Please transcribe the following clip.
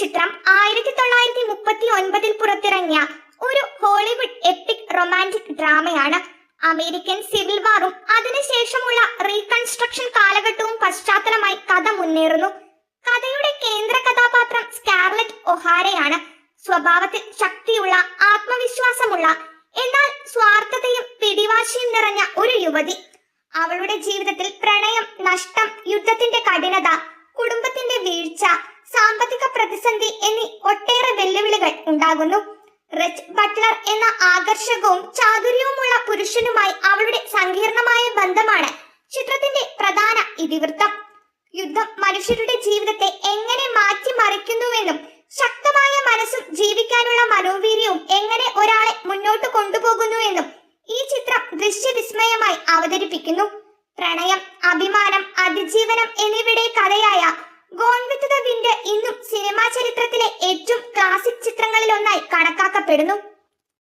ചിത്രം 1939 പുറത്തിറങ്ങിയ ഒരു ഹോളിവുഡ് എപ്പിക് റൊമാൻറ്റിക് ഡ്രാമയാണ്. അമേരിക്കൻ സിവിൽ വാറും അതിനുശേഷമുള്ള റീകൺസ്ട്രക്ഷൻ കാലഘട്ടവും പശ്ചാത്തലമായി കഥ മുന്നേറുന്നു. കഥയുടെ കേന്ദ്ര കഥാപാത്രം സ്കാർലെറ്റ് ഒഹാരയാണ്. സ്വഭാവത്തിൽ ശക്തിയുള്ള, ആത്മവിശ്വാസമുള്ള, എന്നാൽ സ്വാർത്ഥതയും പിടിവാശിയും നിറഞ്ഞ ഒരു യുവതി. അവളുടെ ജീവിതത്തിൽ പ്രണയം, നഷ്ടം, യുദ്ധത്തിന്റെ കഠിനത, കുടുംബത്തിന്റെ വീഴ്ച, സാമ്പത്തിക പ്രതിസന്ധി എന്നീ ഒട്ടേറെ വെല്ലുവിളികൾ ഉണ്ടാകുന്നു. റിച്ച് ബട്ട്ലർ എന്ന ആകർഷകവും ചാതുര്യവുമുള്ള പുരുഷനുമായി അവളുടെ സങ്കീർണമായ ബന്ധമാണ് ചിത്രത്തിന്റെ പ്രധാന ഇതിവൃത്തം. യുദ്ധം മനുഷ്യരുടെ ജീവിതത്തെ എങ്ങനെ മാറ്റിമറിക്കുന്നുവെന്നും ശക്തമായ മനസ്സും ജീവിക്കാനുള്ള മനോവീര്യവും എങ്ങനെ ഒരാളെ മുന്നോട്ട് കൊണ്ടുപോകുന്നു എന്നും ഈ ചിത്രം ദൃശ്യവിസ്മയമായി അവതരിപ്പിക്കുന്നു. പ്രണയം, അഭിമാനം, അതിജീവനം എന്നിവയുടെ കഥയായ ഗോൺ വിത്ത് ദ വിൻഡ് ഇന്നും സിനിമാ ചരിത്രത്തിലെ ഏറ്റവും ക്ലാസിക് ചിത്രങ്ങളിലൊന്നായി കണക്കാക്കപ്പെടുന്നു.